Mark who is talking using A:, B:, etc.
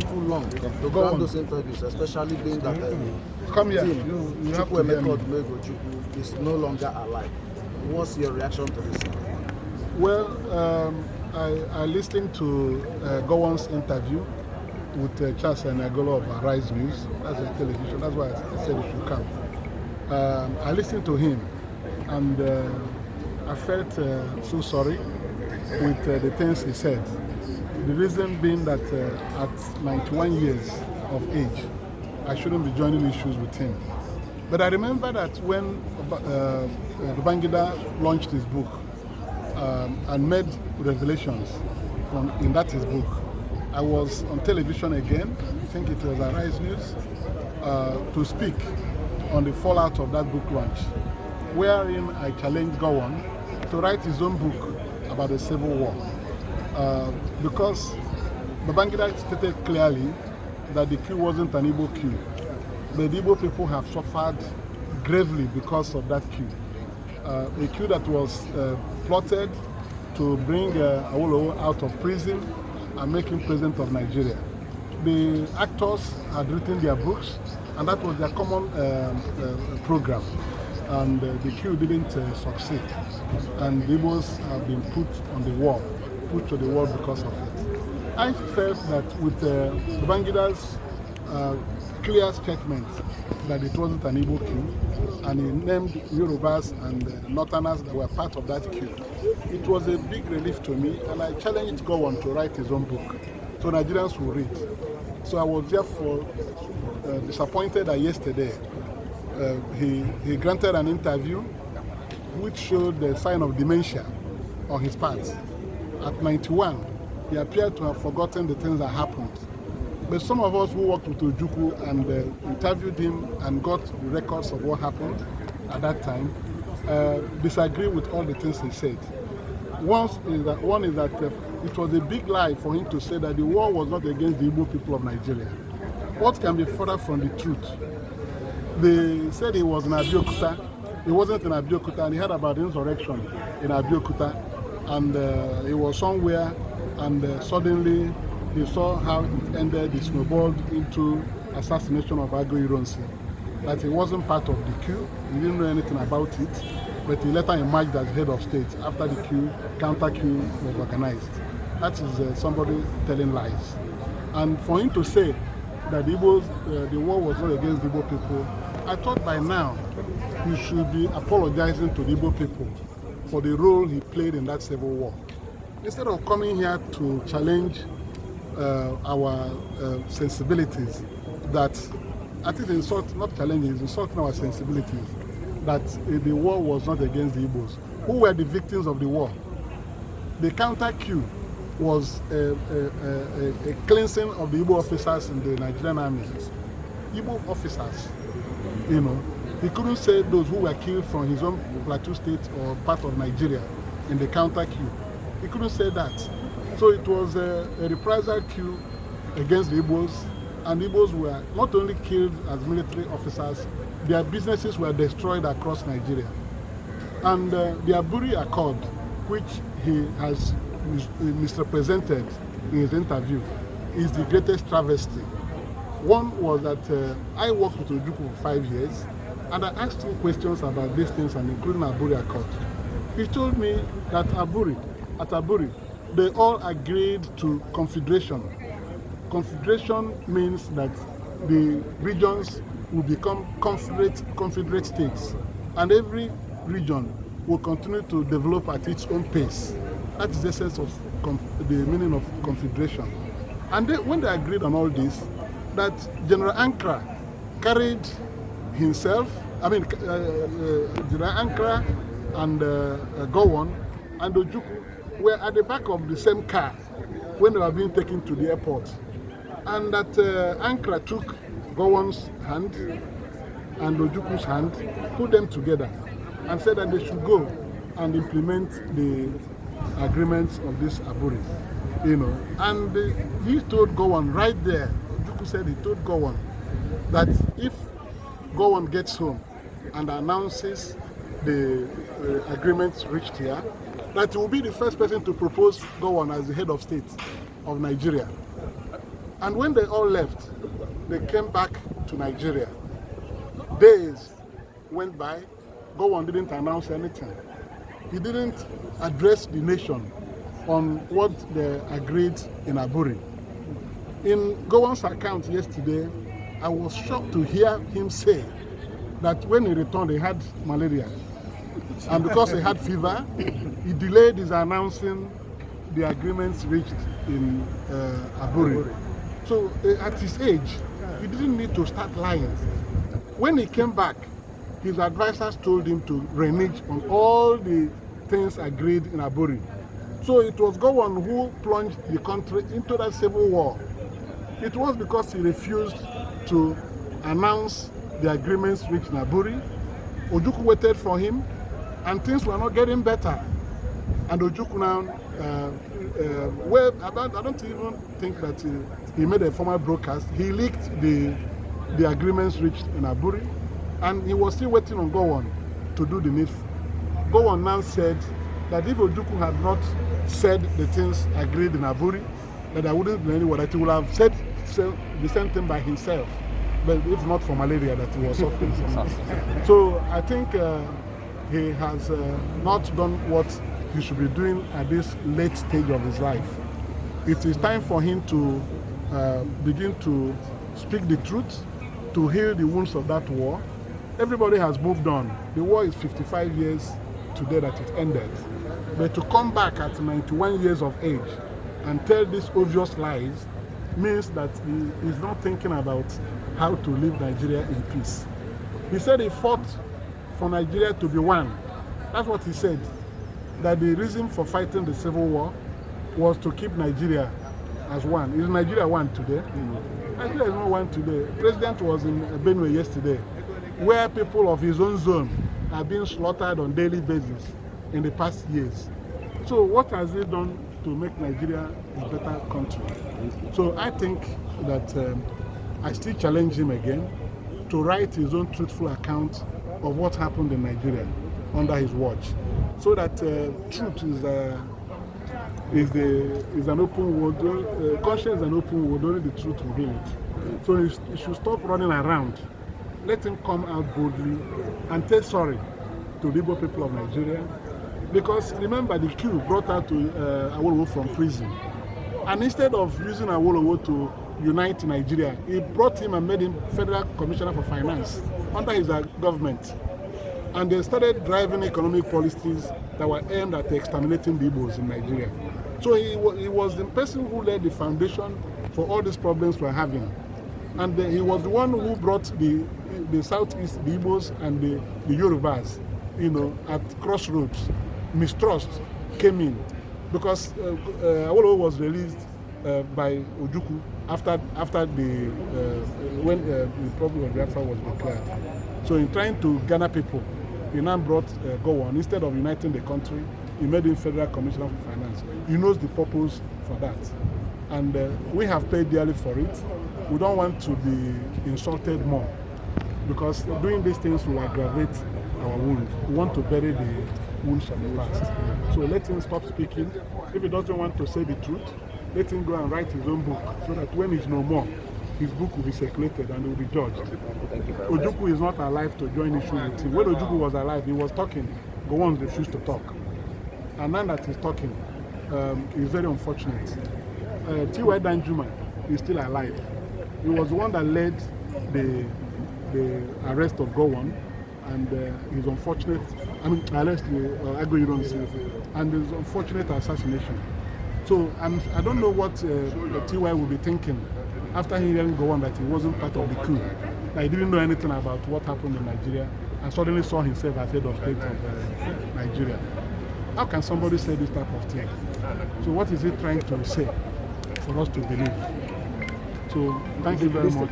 A: too long to go on those interviews, especially being that
B: Come here.
A: Dim Chukwuemeka Odumegwu Ojukwu is no longer alive. What's your reaction to this?
B: Well, I listened to Gowon's interview with Charles and Agolo of Arise News. That's a television. That's why I said it should come. I listened to him, and I felt so sorry with the things he said. The reason being that at 91 years of age, I shouldn't be joining issues with him. But I remember that when Babangida launched his book and made revelations in that his book, I was on television again, I think it was Arise News, to speak on the fallout of that book launch, wherein I challenged Gowon to write his own book about the Civil War. Because Babangida stated clearly that the coup wasn't an Igbo coup. The Igbo people have suffered gravely because of that coup. A coup that was plotted to bring Awolowo out of prison and make him president of Nigeria. The actors had written their books, and that was their common program. And the coup didn't succeed. And the Igbos have been put to the wall because of it. I felt that with Babangida's clear statement that it wasn't an Igbo coup, and he named Yorubas and Northerners that were part of that coup, it was a big relief to me, and I challenged Gowon to write his own book so Nigerians will read. So I was therefore disappointed that yesterday he granted an interview which showed the sign of dementia on his part. At 91, he appeared to have forgotten the things that happened. But some of us who worked with Ojukwu and interviewed him and got the records of what happened at that time disagree with all the things he said. One is that it was a big lie for him to say that the war was not against the Igbo people of Nigeria. What can be further from the truth? They said he was in Abeokuta. He wasn't in Abeokuta, and he heard about the insurrection in Abeokuta, and he was somewhere, and suddenly he saw how it ended. It snowballed into assassination of Agui Ironsi. That he wasn't part of the coup. He didn't know anything about it, but he later emerged as head of state after the coup, counter-coup was organized. That is somebody telling lies. And for him to say that the war was not against the Igbo people, I thought by now he should be apologizing to the Igbo people for the role he played in that civil war. Instead of coming here to challenge our sensibilities, that I think not challenging, it's insulting our sensibilities, that the war was not against the Igbos. Who were the victims of the war? The counter-coup was a cleansing of the Igbo officers in the Nigerian army. Igbo officers, he couldn't say those who were killed from his own Plateau state or part of Nigeria in the counter-coup. He couldn't say that. So it was a reprisal coup against the Igbos, and Igbos were not only killed as military officers, their businesses were destroyed across Nigeria. And the Aburi Accord, which he has misrepresented in his interview, is the greatest travesty. One was that I worked with Ojukwu for 5 years, and I asked him questions about these things, and including Aburi Accord. He told me that at Aburi, they all agreed to confederation. Confederation means that the regions will become confederate states, and every region will continue to develop at its own pace. That is the essence of the meaning of confederation. And when they agreed on all this, that General Ankara carried himself, General Ankara and Gowon and Ojukwu were at the back of the same car when they were being taken to the airport. And that Ankara took Gowon's hand and Ojukwu's hand, put them together, and said that they should go and implement the agreements of this Aburi. And he told Gowon right there, Ojukwu said he told Gowon that if Gowon gets home and announces the agreements reached here, that he will be the first person to propose Gowon as the head of state of Nigeria. And when they all left, they came back to Nigeria. Days went by, Gowon didn't announce anything. He didn't address the nation on what they agreed in Aburi. In Gowon's account yesterday, I was shocked to hear him say that when he returned, he had malaria. And because he had fever, he delayed his announcing the agreements reached in Aburi. So at his age, he didn't need to start lying. When he came back, his advisors told him to renege on all the things agreed in Aburi. So it was Gowon who plunged the country into that civil war. It was because he refused to announce the agreements reached in Aburi. Ojukwu waited for him, and things were not getting better. And Ojukwu now, I don't even think that he made a formal broadcast. He leaked the agreements reached in Aburi, and he was still waiting on Gowon to do the needful. Gowon now said that if Ojukwu had not said the things agreed in Aburi, that there wouldn't be anyone, that he would have said the same thing by himself, but if not for malaria that he was suffering from. So I think he has not done what he should be doing at this late stage of his life. It is time for him to begin to speak the truth, to heal the wounds of that war. Everybody has moved on. The war is 55 years today that it ended. But to come back at 91 years of age and tell these obvious lies means that he is not thinking about how to leave Nigeria in peace. He said he fought for Nigeria to be one. That's what he said. That the reason for fighting the Civil War was to keep Nigeria as one. Is Nigeria one today? Nigeria is not one today. The president was in Benue yesterday, where people of his own zone are being slaughtered on a daily basis in the past years. So what has he done to make Nigeria a better country? So I think that I still challenge him again to write his own truthful account of what happened in Nigeria under his watch, so that truth is an open word, conscience is an open word, only the truth will heal it. So he should stop running around. Let him come out boldly and say sorry to the Igbo people of Nigeria. Because remember, the coup brought out to Awolowo from prison. And instead of using Awolowo to unite Nigeria, he brought him and made him Federal Commissioner for Finance under his government. And they started driving economic policies that were aimed at exterminating the Igbos in Nigeria. So he was the person who laid the foundation for all these problems we're having. And he was the one who brought the Southeast, the Igbos and the Yorubas, at crossroads. Mistrust came in because Awolowo was released by Ojukwu after when the problem of Biafran was declared. So in trying to gather people, he now brought Gowon. Instead of uniting the country, he made him Federal Commissioner for Finance. He knows the purpose for that. And we have paid dearly for it. We don't want to be insulted more, because doing these things will aggravate our wound. We want to bury the wounds of the past. So let him stop speaking. If he doesn't want to say the truth, let him go and write his own book, so that when he's no more, his book will be circulated and will be judged. Ojukwu is not alive to join issue with him. When Ojukwu was alive, he was talking. Gowon refused to talk. And now that he's talking, it's very unfortunate. T.Y. Danjuma is still alive. He was the one that led the arrest of Gowon, and his unfortunate, arrest and his unfortunate assassination. So I don't know what T.Y. will be thinking after hearing Gowon that he wasn't part of the coup, that he didn't know anything about what happened in Nigeria, and suddenly saw himself as head of state of Nigeria. How can somebody say this type of thing? So what is he trying to say for us to believe? So thank you very much.